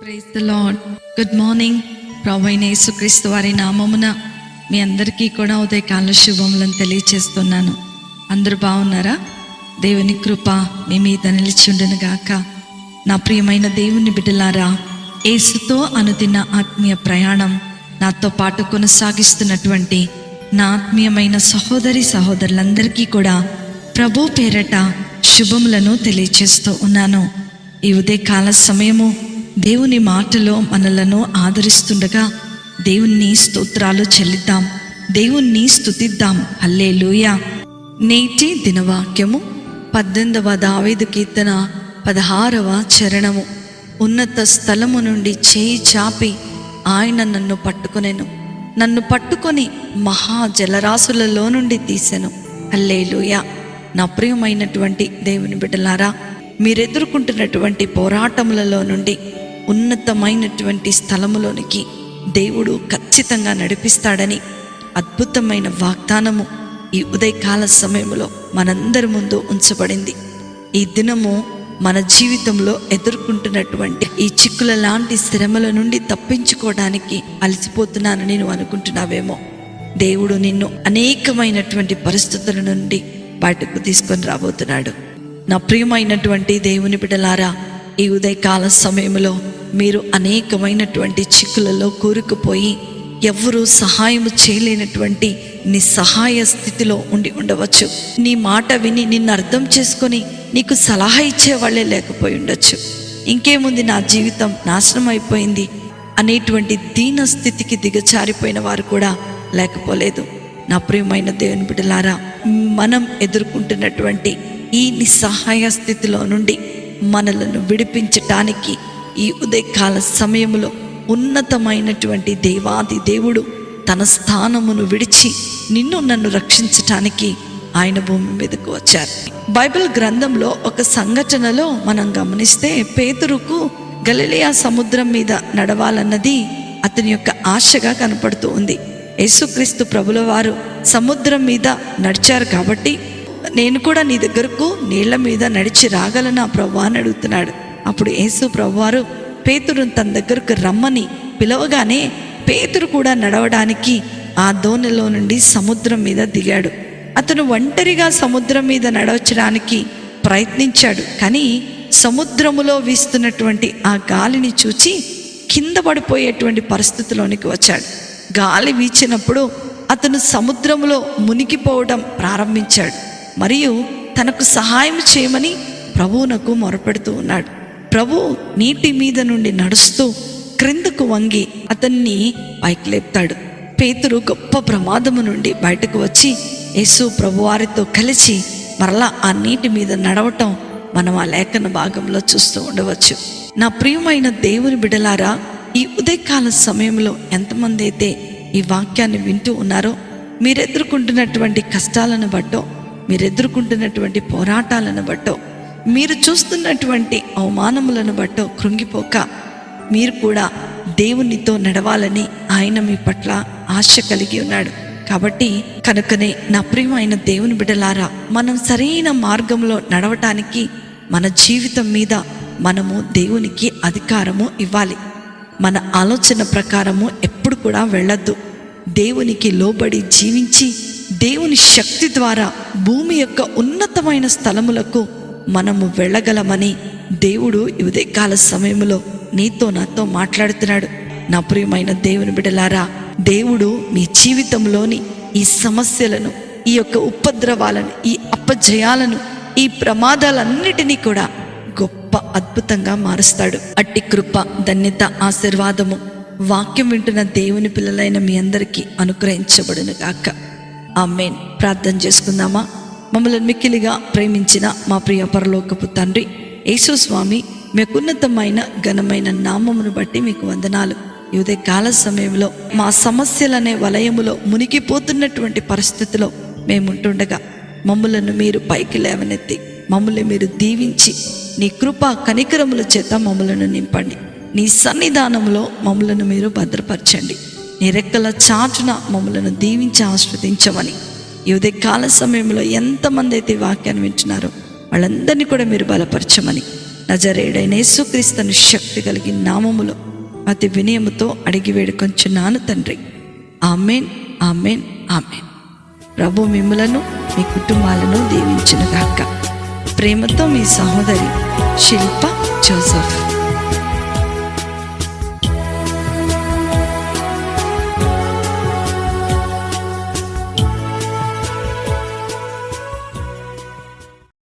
Praise the Lord. Good morning. ప్రభువైన యేసుక్రీస్తు వారి నామమున మీ అందరికీ కూడా ఉదయకాల శుభములను తెలియచేస్తున్నాను. అందరూ బాగున్నారా? దేవుని కృప మీ మీద నిలిచి ఉండును గాక. నా ప్రియమైన దేవుని బిడ్డలారా, యేసుతో అనుదిన ఆత్మీయ ప్రయాణం నాతో పాటు కొనసాగిస్తున్నటువంటి నా ఆత్మీయమైన సహోదరి సహోదరులందరికీ కూడా ప్రభు పేరట శుభములను తెలియచేస్తూ ఉన్నాను. ఈ ఉదయకాల సమయము దేవుని మాటలో మనలను ఆదరిస్తుండగా దేవుని స్తోత్రాలు చెల్లిద్దాం, దేవుణ్ణి స్తుతిద్దాం. హల్లెలూయా. నేటి దినవాక్యము 18వ దావీదు కీర్తన 16వ చరణము. ఉన్నత స్థలము నుండి చేయి చాపి ఆయన నన్ను పట్టుకొనెను, నన్ను పట్టుకొని మహా జలరాశులలో నుండి తీసెను. హల్లెలూయా. నా ప్రియమైనటువంటి దేవుని బిడ్డలారా, మీరెదుర్కొంటున్నటువంటి పోరాటములలో నుండి ఉన్నతమైనటువంటి స్థలములోనికి దేవుడు ఖచ్చితంగా నడిపిస్తాడని అద్భుతమైన వాగ్దానము ఈ ఉదయకాల సమయంలో మనందరి ముందు ఉంచబడింది. ఈ దినము మన జీవితంలో ఎదుర్కొంటున్నటువంటి ఈ చిక్కుల లాంటి శ్రమల నుండి తప్పించుకోవడానికి అలసిపోతున్నానని నువ్వు అనుకుంటున్నావేమో. దేవుడు నిన్ను అనేకమైనటువంటి పరిస్థితుల నుండి బయటకు తీసుకొని రాబోతున్నాడు. నా ప్రియమైనటువంటి దేవుని బిడ్డలారా, ఈ ఉదయకాల సమయంలో మీరు అనేకమైనటువంటి చిక్కులలో కూరుకుపోయి ఎవ్వరూ సహాయం చేయలేనటువంటి నిస్సహాయ స్థితిలో ఉండవచ్చు. నీ మాట విని నిన్ను అర్థం చేసుకొని నీకు సలహా ఇచ్చేవాళ్లే లేకపోయి ఉండొచ్చు. ఇంకేముంది, నా జీవితం నాశనం అయిపోయింది అనేటువంటి దీన స్థితికి దిగజారిపోయిన వారు కూడా లేకపోలేదు. నా ప్రియమైన దేవుని బిడ్డలారా, మనం ఎదుర్కొంటున్నటువంటి ఈ నిస్సహాయ స్థితిలో నుండి మనలను విడిపించటానికి ఈ ఉదయకాల సమయంలో ఉన్నతమైనటువంటి దేవాది దేవుడు తన స్థానమును విడిచి నిన్ను నన్ను రక్షించటానికి ఆయన భూమి మీదకు వచ్చారు. బైబిల్ గ్రంథంలో ఒక సంఘటనలో మనం గమనిస్తే, పేతురుకు గలిలయ సముద్రం మీద నడవాలన్నది అతని యొక్క ఆశగా కనపడుతూ ఉంది. యేసుక్రీస్తు ప్రభుల వారు సముద్రం మీద నడిచారు కాబట్టి నేను కూడా నీ దగ్గరకు నీళ్ల మీద నడిచి రాగలనా ప్రభువా అని అడుగుతున్నాడు. అప్పుడు యేసు ప్రభువారు పేతురును తన దగ్గరకు రమ్మని పిలవగానే పేతురు కూడా నడవడానికి ఆ దోణిలో నుండి సముద్రం మీద దిగాడు. అతను ఒంటరిగా సముద్రం మీద నడవచ్చడానికి ప్రయత్నించాడు, కానీ సముద్రములో వీస్తున్నటువంటి ఆ గాలిని చూచి కింద పడిపోయేటువంటి పరిస్థితిలోనికి వచ్చాడు. గాలి వీచినప్పుడు అతను సముద్రంలో మునిగిపోవడం ప్రారంభించాడు మరియు తనకు సహాయం చేయమని ప్రభువునకు మొరపెడుతూ ఉన్నాడు. ప్రభు నీటి మీద నుండి నడుస్తూ క్రిందకు వంగి అతన్ని పైకి లేపుతాడు. పేతురు గొప్ప ప్రమాదము నుండి బయటకు వచ్చి యేసు ప్రభువారితో కలిసి మరలా ఆ నీటి మీద నడవటం మనం ఆ లేఖన భాగంలో చూస్తూ ఉండవచ్చు. నా ప్రియమైన దేవుని బిడ్డలారా, ఈ ఉదయకాల సమయంలో ఎంతమంది అయితే ఈ వాక్యాన్ని వింటూ ఉన్నారో, మీరు ఎదుర్కొంటున్నటువంటి కష్టాలను బట్టో, మీరు ఎదుర్కొంటున్నటువంటి పోరాటాలను బట్టో, మీరు చూస్తున్నటువంటి అవమానములను బట్టో కృంగిపోక, మీరు కూడా దేవునితో నడవాలని ఆయన మీ పట్ల ఆశ కలిగి ఉన్నాడు. కాబట్టి కనుకనే నా ప్రియమైన దేవుని బిడ్డలారా, మనం సరైన మార్గంలో నడవటానికి మన జీవితం మీద మనము దేవునికి అధికారము ఇవ్వాలి. మన ఆలోచన ప్రకారము ఎప్పుడు కూడా వెళ్ళొద్దు. దేవునికి లోబడి జీవించి దేవుని శక్తి ద్వారా భూమి యొక్క ఉన్నతమైన స్థలములకు మనము వెళ్ళగలమని దేవుడు ఈ ఉదయకాల సమయంలో నీతో నాతో మాట్లాడుతున్నాడు. నా ప్రియమైన దేవుని బిడ్డలారా, దేవుడు మీ జీవితంలోని ఈ సమస్యలను, ఈ యొక్క ఉపద్రవాలను, ఈ అపజయాలను, ఈ ప్రమాదాలన్నిటినీ కూడా గొప్ప అద్భుతంగా మారుస్తాడు. అట్టి కృప, ధన్యత, ఆశీర్వాదము వాక్యం వింటున్న దేవుని పిల్లలైన మీ అందరికీ అనుగ్రహించబడును గాక. ఆమేన్. ప్రార్థన చేసుకుందామా? మమ్మల్ని మిక్కిలిగా ప్రేమించిన మా ప్రియ పరలోకపు తండ్రి యేసు స్వామి, మీకున్నతమైన ఘనమైన నామమును బట్టి మీకు వందనాలు. ఈ ఉదయకాల సమయంలో మా సమస్యలనే వలయములో మునిగిపోతున్నటువంటి పరిస్థితిలో మేముంటుండగా మమ్మలను మీరు పైకి లేవనెత్తి మమ్మల్ని మీరు దీవించి నీ కృప కనికరముల చేత మమ్మలను నింపండి. నీ సన్నిధానంలో మమ్మలను మీరు భద్రపరచండి. నీ రెక్కల చాటున మమ్మలను దీవించి ఆస్వాదించమని ఈ ఉదయకాల సమయంలో ఎంతమంది అయితే వాక్యాన్ని వింటున్నారో వాళ్ళందరినీ కూడా మీరు బలపరచమని నజరేయుడైన యేసుక్రీస్తును శక్తి కలిగిన నామములో అతి వినయముతో అడిగి వేడుకొంచున్నాను తండ్రి. Amen, amen, amen. ప్రభు మిమ్ములను మీ కుటుంబాలను దీవించునుగాక. ప్రేమతో మీ సహోదరి శిల్ప జోసెఫ్.